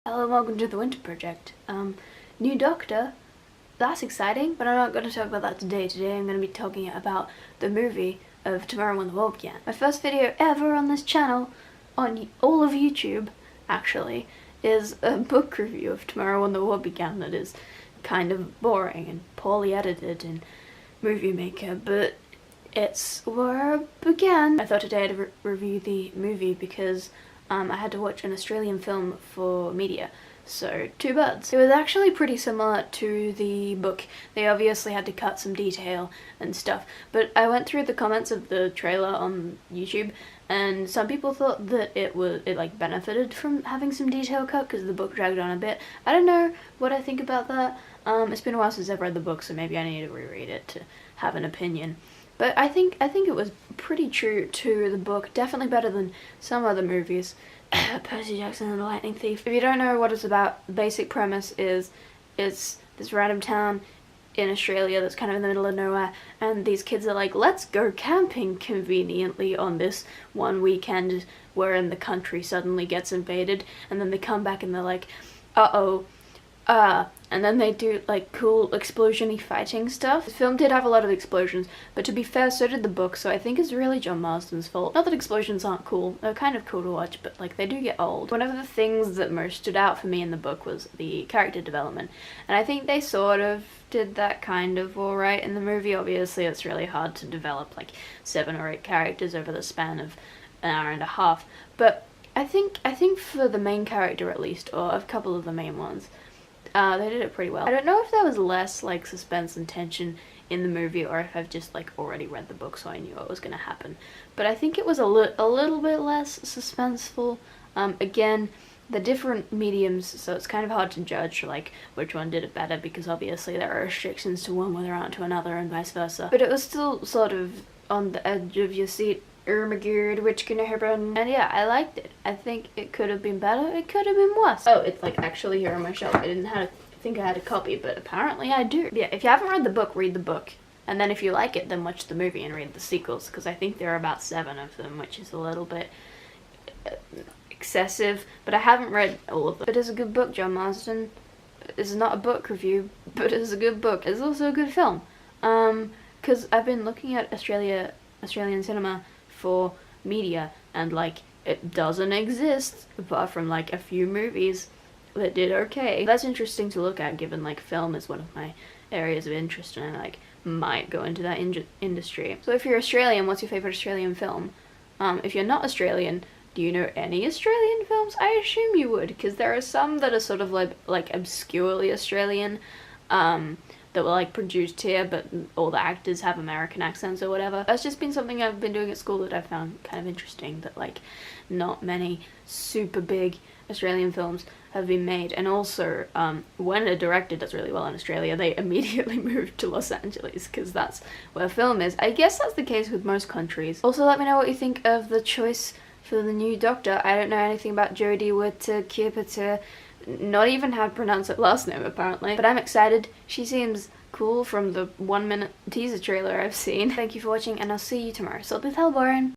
Hello and welcome to the Winter Project. New Doctor, that's exciting, but I'm not going to talk about that today. Today I'm going to be talking about the movie of Tomorrow When the World Began. My first video ever on this channel, on all of YouTube, actually, is a book review of Tomorrow When the World Began that is kind of boring and poorly edited in Movie Maker, but it's where I began. I thought today I'd review the movie because I had to watch an Australian film for media, so two birds. It was actually pretty similar to the book. They obviously had to cut some detail and stuff, but I went through the comments of the trailer on YouTube, and some people thought that it like benefited from having some detail cut because the book dragged on a bit. I don't know what I think about that. It's been a while since I've read the book, so maybe I need to reread it to have an opinion. But I think it was pretty true to the book, definitely better than some other movies. Percy Jackson and the Lightning Thief. If you don't know what it's about, the basic premise is it's this random town in Australia that's kind of in the middle of nowhere, and these kids are like, let's go camping conveniently on this one weekend wherein the country suddenly gets invaded, and then they come back and they're like, and then they do like cool explosion-y fighting stuff. The film did have a lot of explosions, but to be fair, so did the book, so I think it's really John Marsden's fault. Not that explosions aren't cool, they're kind of cool to watch, but like they do get old. One of the things that most stood out for me in the book was the character development, and I think they sort of did that kind of alright in the movie. Obviously it's really hard to develop like 7 or 8 characters over the span of an hour and a half, but I think for the main character at least, or a couple of the main ones, they did it pretty well. I don't know if there was less like suspense and tension in the movie, or if I've just like already read the book so I knew what was going to happen, but I think it was a little bit less suspenseful. Again, the different mediums, so it's kind of hard to judge like which one did it better, because obviously there are restrictions to one where there aren't to another and vice versa, but it was still sort of on the edge of your seat. Oh my god, which can happen? And yeah, I liked it. I think it could have been better. It could have been worse. Oh, it's like actually here on my shelf. I didn't think I had a copy, but apparently I do. Yeah, if you haven't read the book, read the book. And then if you like it, then watch the movie and read the sequels, because I think there are about 7 of them, which is a little bit excessive, but I haven't read all of them. It is a good book, John Marsden. This is not a book review, but it is a good book. It's also a good film. Because I've been looking at Australian cinema for media, and like it doesn't exist apart from like a few movies that did okay. That's interesting to look at, given like film is one of my areas of interest, and I like might go into that industry. So if you're Australian, what's your favorite Australian film? If you're not Australian, do you know any Australian films? I assume you would, because there are some that are sort of like obscurely Australian, that were like produced here, but all the actors have American accents or whatever. That's just been something I've been doing at school that I found kind of interesting, that like not many super big Australian films have been made. And also, when a director does really well in Australia, they immediately move to Los Angeles, because that's where film is. I guess that's the case with most countries. Also, let me know what you think of the choice for the new Doctor. I don't know anything about Jodie Whittaker, not even how to pronounce her last name apparently, but I'm excited. She seems cool from the 1-minute teaser trailer I've seen. Thank you for watching, and I'll see you tomorrow. So, this Hellborn.